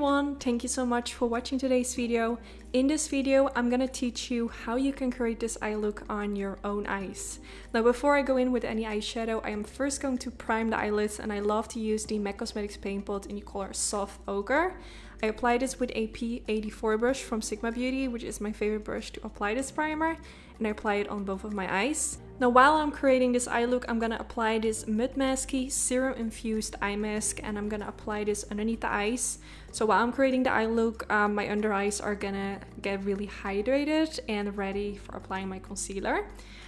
everyone, thank you so much for watching today's video. In this video, I'm gonna teach you how you can create this eye look on your own eyes. Now before I go in with any eyeshadow, I am first going to prime the eyelids, and I love to use the MAC Cosmetics paint pot in the color Soft Ochre. I apply this with a P84 brush from Sigma Beauty, which is my favorite brush to apply this primer, and I apply it on both of my eyes. Now while I'm creating this eye look, I'm gonna apply this Mud Masky Serum Infused Eye Mask, and I'm gonna apply this underneath the eyes. So while I'm creating the eye look, my under eyes are gonna get really hydrated and ready for applying my concealer.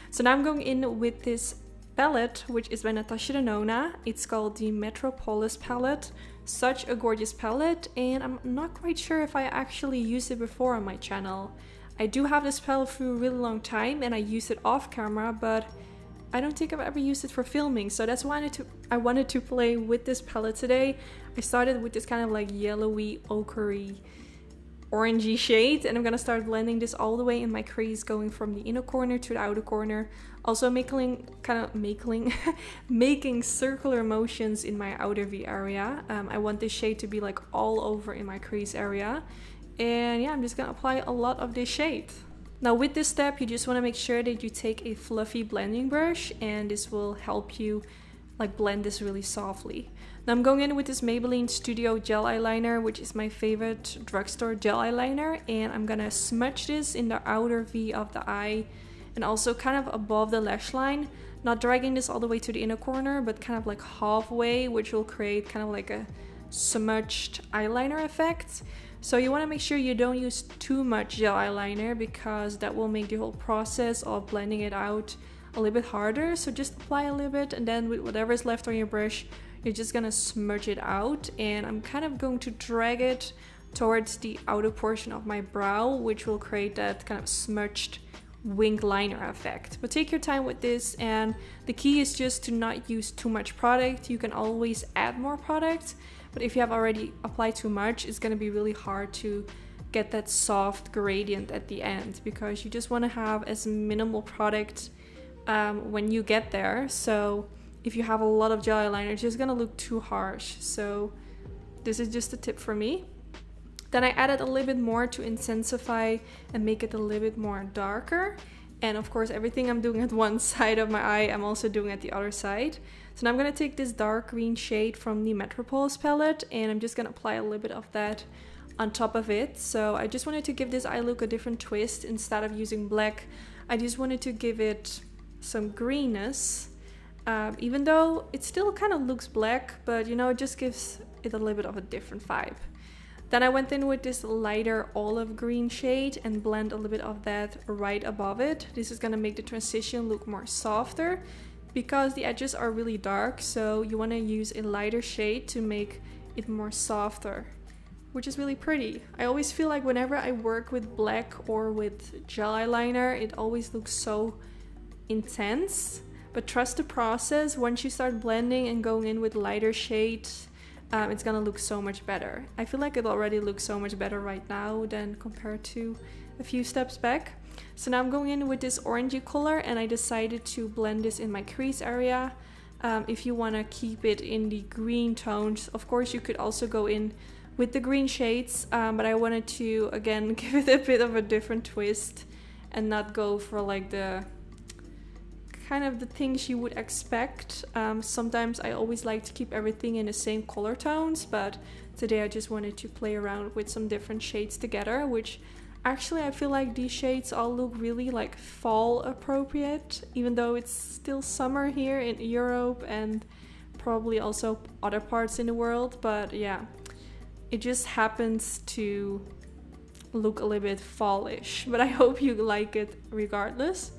So now I'm going in with this palette, which is by Natasha Denona. It's called the Metropolis palette. Such a gorgeous palette, and I'm not quite sure if I actually used it before on my channel. I do have this palette for a really long time, and I use it off camera, but I don't think I've ever used it for filming, so that's why I wanted to play with this palette today. I started with this kind of like yellowy, ochre-y, orangey shade, and I'm gonna start blending this all the way in my crease, going from the inner corner to the outer corner. Also making circular motions in my outer V area. I want this shade to be like all over in my crease area. And yeah, I'm just gonna apply a lot of this shade. Now with this step, you just wanna make sure that you take a fluffy blending brush, and this will help you like blend this really softly. Now I'm going in with this Maybelline Studio Gel Eyeliner, which is my favorite drugstore gel eyeliner, and I'm gonna smudge this in the outer V of the eye and also kind of above the lash line, not dragging this all the way to the inner corner, but kind of like halfway, which will create kind of like a smudged eyeliner effect. So you want to make sure you don't use too much gel eyeliner, because that will make the whole process of blending it out a little bit harder. So just apply a little bit, and then with whatever is left on your brush, you're just gonna smudge it out. And I'm kind of going to drag it towards the outer portion of my brow, which will create that kind of smudged wing liner effect. But take your time with this, and the key is just to not use too much product. You can always add more product, but if you have already applied too much, it's going to be really hard to get that soft gradient at the end, because you just want to have as minimal product when you get there. So if you have a lot of gel eyeliner, it's just going to look too harsh. So this is just a tip for me. Then I added a little bit more to intensify and make it a little bit more darker. And of course, everything I'm doing at one side of my eye, I'm also doing at the other side. So now I'm going to take this dark green shade from the Metropolis palette, and I'm just going to apply a little bit of that on top of it. So I just wanted to give this eye look a different twist. Instead of using black, I just wanted to give it some greenness. Even though it still kind of looks black, but you know, it just gives it a little bit of a different vibe. Then I went in with this lighter olive green shade and blend a little bit of that right above it. This is gonna make the transition look more softer, because the edges are really dark, so you wanna use a lighter shade to make it more softer, which is really pretty. I always feel like whenever I work with black or with gel eyeliner, it always looks so intense. But trust the process. Once you start blending and going in with lighter shades, it's gonna look so much better. I feel like it already looks so much better right now than compared to a few steps back. So now I'm going in with this orangey color, and I decided to blend this in my crease area. If you want to keep it in the green tones, of course you could also go in with the green shades, but I wanted to again give it a bit of a different twist and not go for like the kind of the things you would expect. Sometimes I always like to keep everything in the same color tones, but today I just wanted to play around with some different shades together, which actually I feel like these shades all look really like fall appropriate, even though it's still summer here in Europe and probably also other parts in the world. But yeah, it just happens to look a little bit fallish, but I hope you like it regardless.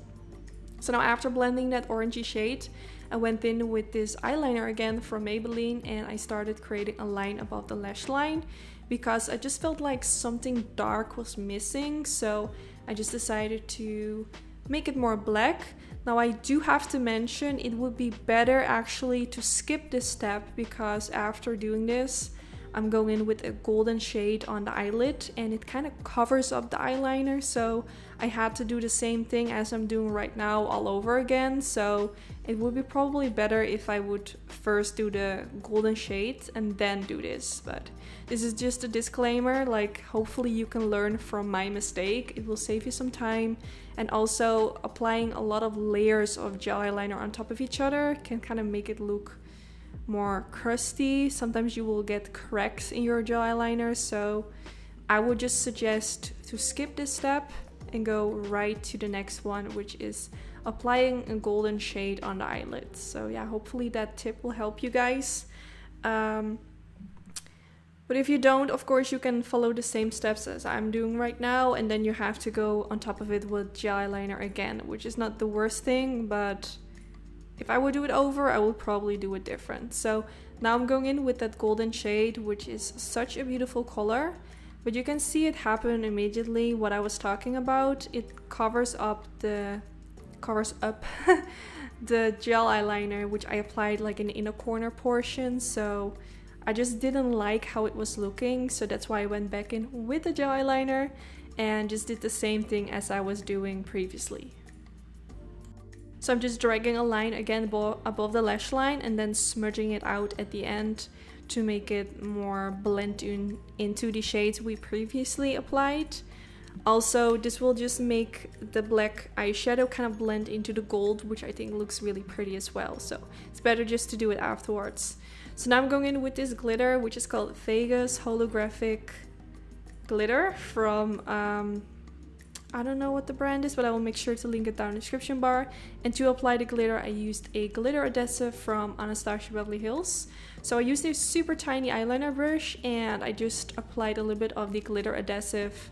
So now after blending that orangey shade, I went in with this eyeliner again from Maybelline, and I started creating a line above the lash line, because I just felt like something dark was missing. So I just decided to make it more black. Now I do have to mention, it would be better actually to skip this step, because after doing this, I'm going in with a golden shade on the eyelid, and it kind of covers up the eyeliner, so I had to do the same thing as I'm doing right now all over again. So it would be probably better if I would first do the golden shade and then do this, but this is just a disclaimer. Like, hopefully you can learn from my mistake. It will save you some time, and also applying a lot of layers of gel eyeliner on top of each other can kind of make it look more crusty. Sometimes you will get cracks in your gel eyeliner, so I would just suggest to skip this step and go right to the next one, which is applying a golden shade on the eyelids. So yeah, hopefully that tip will help you guys. But if you don't, of course, you can follow the same steps as I'm doing right now, and then you have to go on top of it with gel eyeliner again, which is not the worst thing, but if I would do it over, I would probably do it different. So now I'm going in with that golden shade, which is such a beautiful color, but you can see it happen immediately. What I was talking about, it covers up the gel eyeliner, which I applied like in the inner corner portion. So I just didn't like how it was looking, so that's why I went back in with the gel eyeliner and just did the same thing as I was doing previously. So I'm just dragging a line again above the lash line and then smudging it out at the end to make it more blend into the shades we previously applied. Also, this will just make the black eyeshadow kind of blend into the gold, which I think looks really pretty as well. So it's better just to do it afterwards. So now I'm going in with this glitter, which is called Vegas Holographic Glitter from, I don't know what the brand is, but I will make sure to link it down in the description bar. And to apply the glitter, I used a glitter adhesive from Anastasia Beverly Hills. So I used a super tiny eyeliner brush, and I just applied a little bit of the glitter adhesive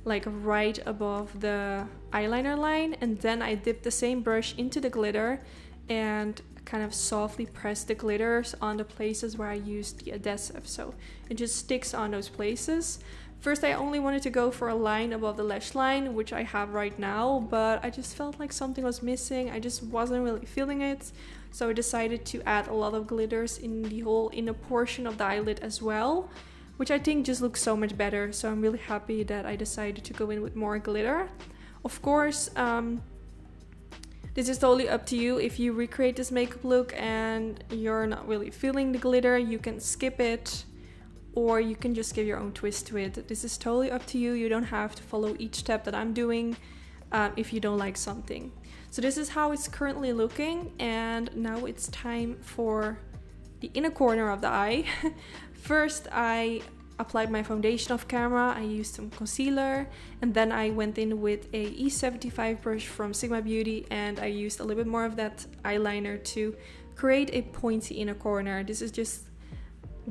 like right above the eyeliner line, and then I dipped the same brush into the glitter and kind of softly press the glitters on the places where I used the adhesive, so it just sticks on those places. First, I only wanted to go for a line above the lash line, which I have right now, but I just felt like something was missing. I just wasn't really feeling it, so I decided to add a lot of glitters in the whole inner portion of the eyelid as well, which I think just looks so much better. So I'm really happy that I decided to go in with more glitter. Of course, this is totally up to you. If you recreate this makeup look and you're not really feeling the glitter, you can skip it, or you can just give your own twist to it. This is totally up to you. You don't have to follow each step that I'm doing if you don't like something. So this is how it's currently looking, and now it's time for the inner corner of the eye. First, I applied my foundation off camera. I used some concealer, and then I went in with a E75 brush from Sigma Beauty, and I used a little bit more of that eyeliner to create a pointy inner corner. This is just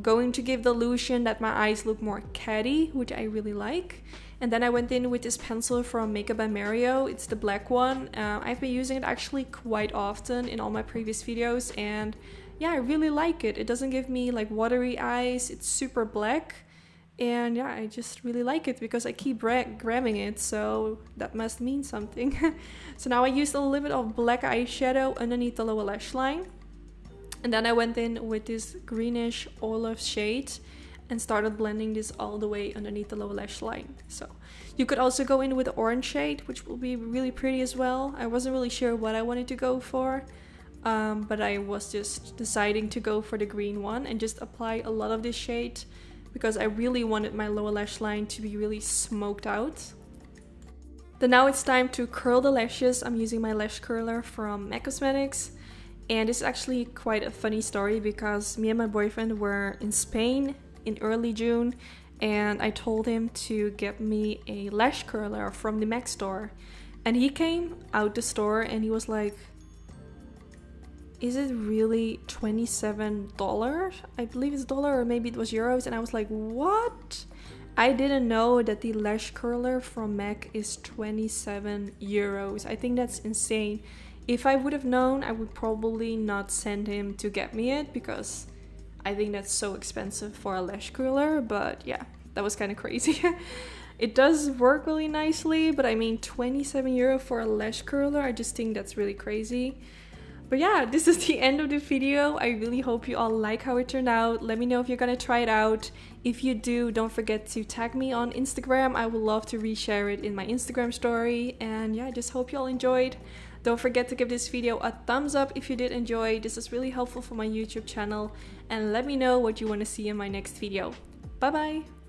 going to give the illusion that my eyes look more catty, which I really like. And then I went in with this pencil from Makeup by Mario. It's the black one. I've been using it actually quite often in all my previous videos, and yeah, I really like it. It doesn't give me like watery eyes. It's super black, and yeah, I just really like it because I keep grabbing it, so that must mean something. So now I used a little bit of black eyeshadow underneath the lower lash line, and then I went in with this greenish olive shade and started blending this all the way underneath the lower lash line. So you could also go in with the orange shade, which will be really pretty as well. I wasn't really sure what I wanted to go for, but I was just deciding to go for the green one and just apply a lot of this shade because I really wanted my lower lash line to be really smoked out. Then now it's time to curl the lashes. I'm using my lash curler from MAC Cosmetics, and it's actually quite a funny story because me and my boyfriend were in Spain in early June, and I told him to get me a lash curler from the MAC store, and he came out the store and he was like, is it really $27? I believe it's dollar, or maybe it was euros. And I was like, what? I didn't know that the lash curler from MAC is 27 euros. I think that's insane. If I would have known, I would probably not send him to get me it because I think that's so expensive for a lash curler. But yeah, that was kind of crazy. It does work really nicely, but I mean 27 euro for a lash curler, I just think that's really crazy. But yeah, this is the end of the video. I really hope you all like how it turned out. Let me know if you're gonna try it out. If you do, don't forget to tag me on Instagram. I would love to reshare it in my Instagram story. And yeah, I just hope you all enjoyed. Don't forget to give this video a thumbs up if you did enjoy. This is really helpful for my YouTube channel. And let me know what you want to see in my next video. Bye bye!